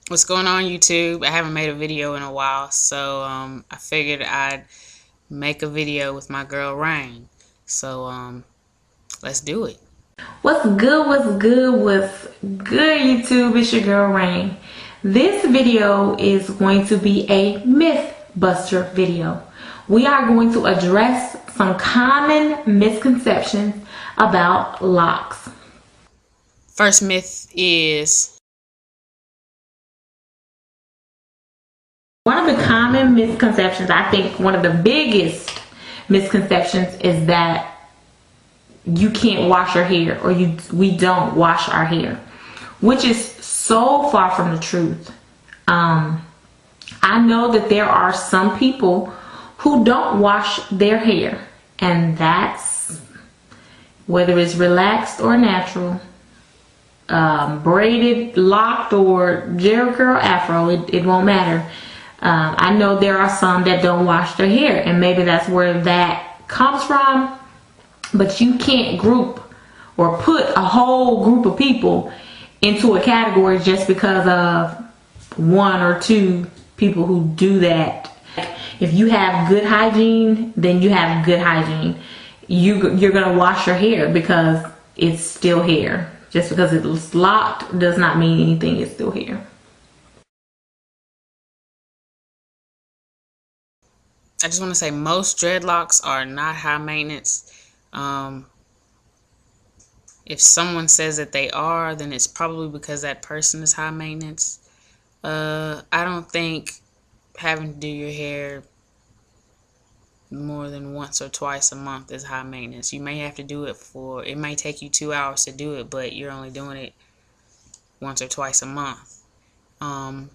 What's going on, YouTube? I haven't made a video in a while, so I figured I'd make a video with my girl Rain. So let's do it. What's good? What's good? What's good, YouTube? It's your girl Rain. This video is going to be a myth buster video. We are going to address some common misconceptions about locks. First myth is One of the common misconceptions, I think one of the biggest misconceptions, is that you can't wash your hair, or we don't wash our hair, which is so far from the truth. I know that there are some people who don't wash their hair, and that's whether it's relaxed or natural, braided, locked, or gel curl, afro. It won't matter. I know there are some that don't wash their hair, and maybe that's where that comes from. But you can't group or put a whole group of people into a category just because of one or two people who do that. If you have good hygiene, then you have good hygiene. You're gonna wash your hair because it's still hair. Just because it's locked does not mean anything. It's still hair. I just want to say most dreadlocks are not high maintenance. Um, if someone says that they are, then it's probably because that person is high maintenance. I don't think having to do your hair more than once or twice a month is high maintenance. You may have to do it it may take you 2 hours to do it, but you're only doing it once or twice a month. Um,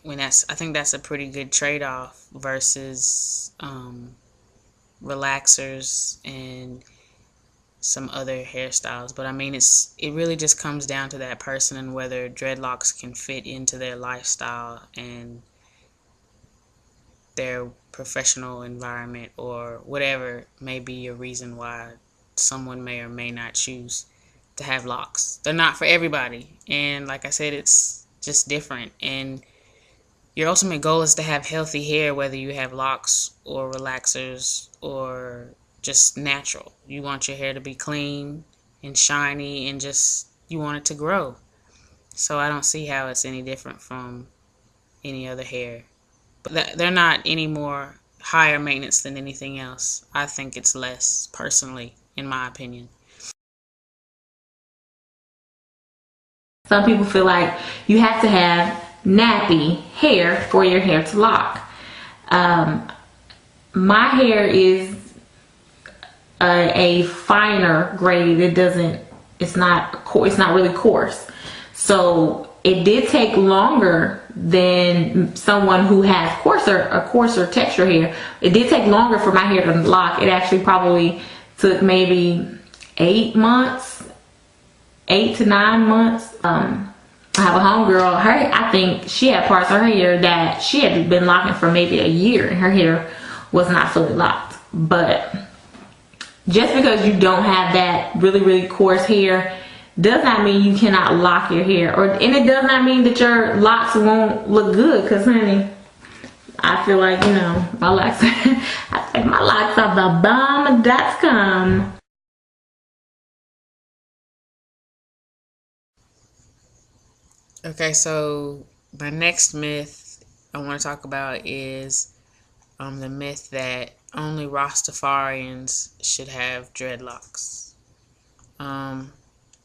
I think that's a pretty good trade-off versus relaxers and some other hairstyles. But I mean, it really just comes down to that person and whether dreadlocks can fit into their lifestyle and their professional environment, or whatever may be a reason why someone may or may not choose to have locks. They're not for everybody, and like I said, it's just different. And your ultimate goal is to have healthy hair, whether you have locks or relaxers or just natural. You want your hair to be clean and shiny, and just you want it to grow. So I don't see how it's any different from any other hair. But they're not any more higher maintenance than anything else. I think it's less, personally, in my opinion. Some people feel like you have to have nappy hair for your hair to lock. Um, my hair is a finer grade. It's not really coarse. So it did take longer than someone who has a coarser texture hair. It did take longer for my hair to lock. It actually probably took maybe 8 months, 8 to 9 months. I have a homegirl. I think she had parts of her hair that she had been locking for maybe a year, and her hair was not fully locked. But just because you don't have that really coarse hair does not mean you cannot lock your hair, and it does not mean that your locks won't look good. Cause honey, I feel like, my locks I think my locks are the bomb.com. Okay, so my next myth I want to talk about is the myth that only Rastafarians should have dreadlocks. Um,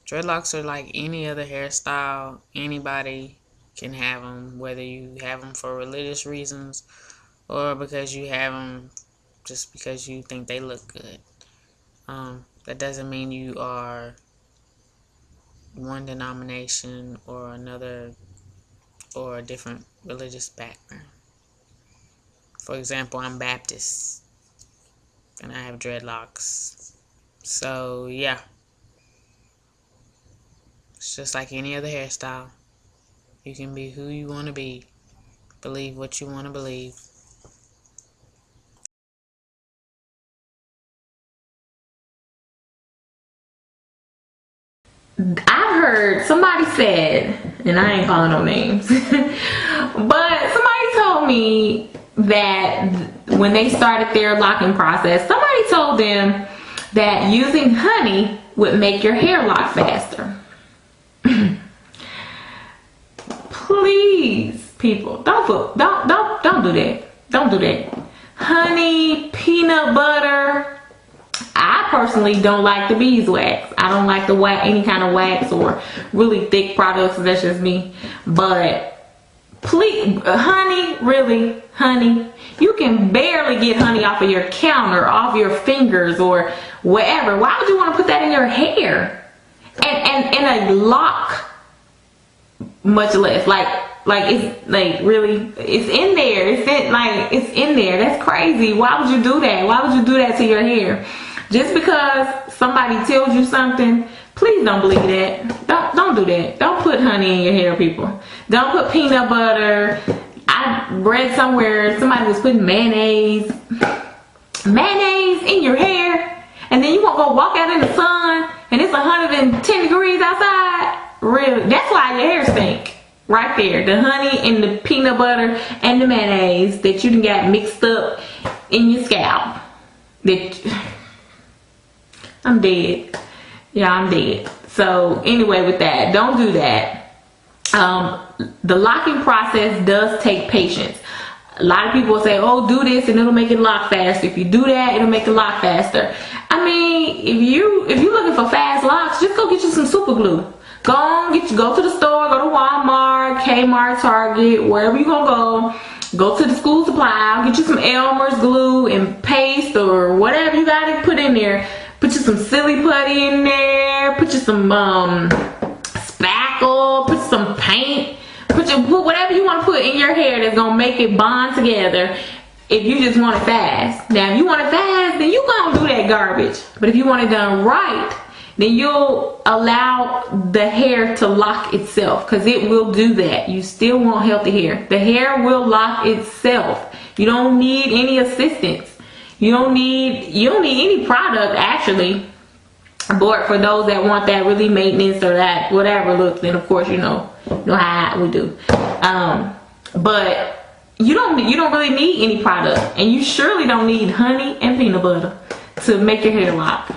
Dreadlocks are like any other hairstyle. Anybody can have them, whether you have them for religious reasons or because you have them just because you think they look good. That doesn't mean you are one denomination or another, or a different religious background. For example, I'm Baptist and I have dreadlocks. So yeah, it's just like any other hairstyle. You can be who you want to be, believe what you want to believe. I've heard somebody said, and I ain't calling no names, but somebody told me that when they started their locking process, somebody told them that using honey would make your hair lock faster. Please, people, don't do that. Don't do that. Honey, peanut butter. I personally don't like the beeswax. I don't like the wax, any kind of wax or really thick products. That's just me. But please, honey, really, honey, you can barely get honey off of your counter, off your fingers, or wherever. Why would you want to put that in your hair? And a lock, much less. Like it's like really, it's in there. It's in there. That's crazy. Why would you do that? Why would you do that to your hair? Just because somebody tells you something, please don't believe that. Don't do that. Don't put honey in your hair, people. Don't put peanut butter. I read somewhere somebody was putting mayonnaise in your hair, and then you won't go walk out in the sun and it's 110 degrees outside. Really? That's why your hair stink. Right there, the honey and the peanut butter and the mayonnaise that you done got mixed up in your scalp. I'm dead. Yeah, I'm dead. So anyway, with that, don't do that. The locking process does take patience. A lot of people say, oh, do this and it'll make it lock faster. If you do that, it'll make it lock faster. I mean, if you're looking for fast locks, just go get you some super glue. Go to the store, go to Walmart, Kmart, Target, wherever you're gonna go. Go to the school supply, get you some Elmer's glue and paste or whatever you gotta put in there. Put you some silly putty in there, put you some spackle, put some paint, put whatever you want to put in your hair that's gonna make it bond together. If you just want it fast. Now if you want it fast, then you gonna do that garbage. But if you want it done right, then you'll allow the hair to lock itself, because it will do that. You still want healthy hair. The hair will lock itself. You don't need any assistance. You don't need any product actually. But for those that want that really maintenance or that whatever look, then of course you know how we do. But you don't really need any product, and you surely don't need honey and peanut butter to make your hair lock.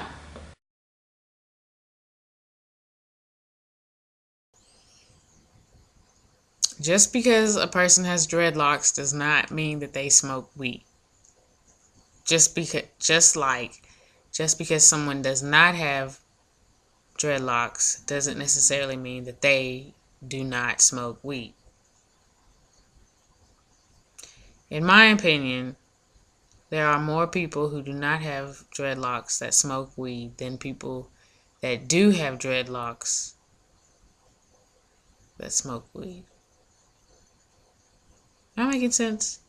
Just because a person has dreadlocks does not mean that they smoke weed. Just because someone does not have dreadlocks doesn't necessarily mean that they do not smoke weed. In my opinion, there are more people who do not have dreadlocks that smoke weed than people that do have dreadlocks that smoke weed. Am I making sense?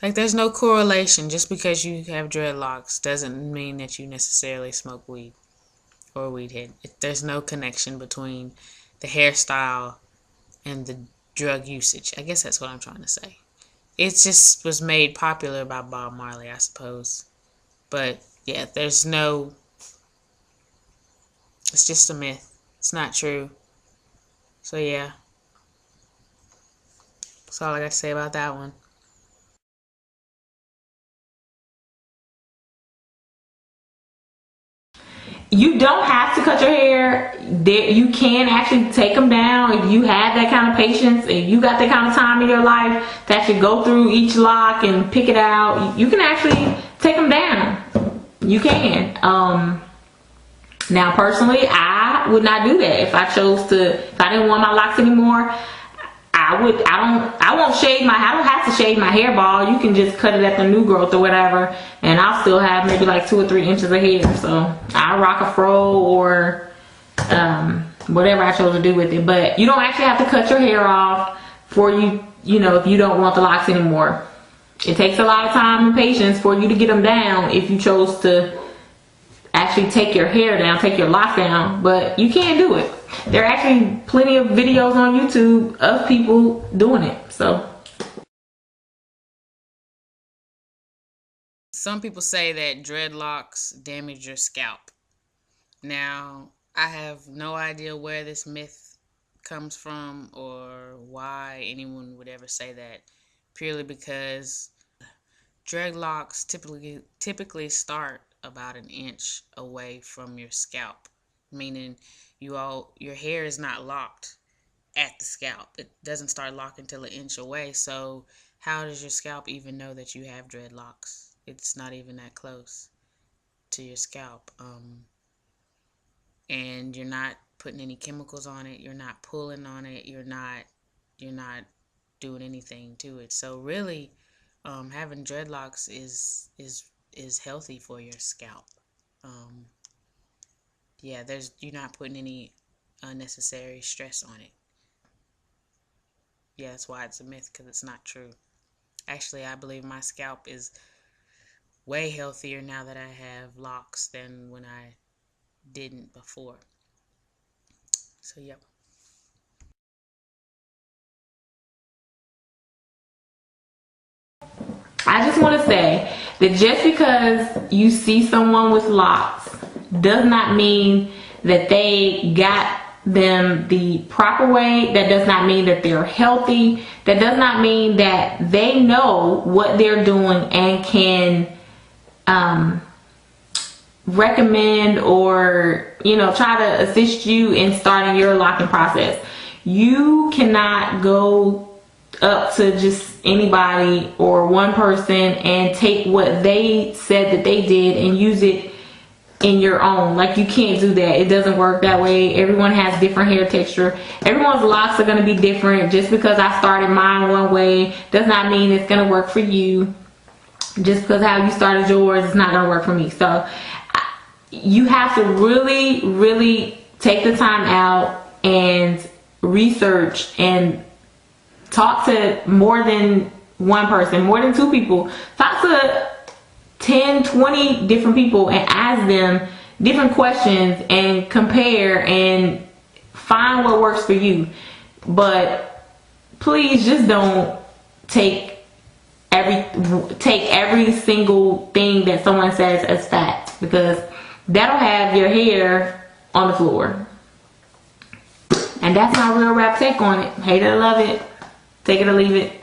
Like, there's no correlation. Just because you have dreadlocks doesn't mean that you necessarily smoke weed or weed head. There's no connection between the hairstyle and the drug usage. I guess that's what I'm trying to say. It just was made popular by Bob Marley, I suppose. But yeah, it's just a myth. It's not true. So yeah, that's all I got to say about that one. You don't have to cut your hair. You can actually take them down if you have that kind of patience. If you got that kind of time in your life to actually go through each lock and pick it out, you can actually take them down. You can. Now personally, I would not do that. If I didn't want my locks anymore, I won't shave I don't have to shave my hairball. You can just cut it at the new growth or whatever, and I'll still have maybe like 2 or 3 inches of hair. So I rock a fro or whatever I chose to do with it. But you don't actually have to cut your hair off for you know, if you don't want the locks anymore. It takes a lot of time and patience for you to get them down if you chose to actually take your hair down, take your lock down, but you can do it. There are actually plenty of videos on YouTube of people doing it. So some people say that dreadlocks damage your scalp. Now, I have no idea where this myth comes from or why anyone would ever say that. Purely because dreadlocks typically start about an inch away from your scalp, meaning your hair is not locked at the scalp. It doesn't start locking until an inch away. So how does your scalp even know that you have dreadlocks? It's not even that close to your scalp. And you're not putting any chemicals on it. You're not pulling on it. You're not doing anything to it. So really, having dreadlocks is healthy for your scalp. Um, yeah, you're not putting any unnecessary stress on it. Yeah, that's why it's a myth, because it's not true. Actually, I believe my scalp is way healthier now that I have locks than when I didn't before. So, yep. I just want to say that just because you see someone with locks does not mean that they got them the proper way. That does not mean that they're healthy. That does not mean that they know what they're doing and can um, recommend or try to assist you in starting your locking process. You cannot go up to just anybody or one person and take what they said that they did and use it in your own. Like, you can't do that. It doesn't work that way. Everyone has different hair texture. Everyone's locks are going to be different. Just because I started mine one way does not mean it's going to work for you. Just because how you started yours is not going to work for me. So you have to really take the time out and research and talk to more than one person, more than two people. Talk to 10, 20 different people and ask them different questions and compare and find what works for you. But please just don't take every single thing that someone says as fact, because that'll have your hair on the floor. And that's my real rap take on it. Hate it or love it. Take it or leave it.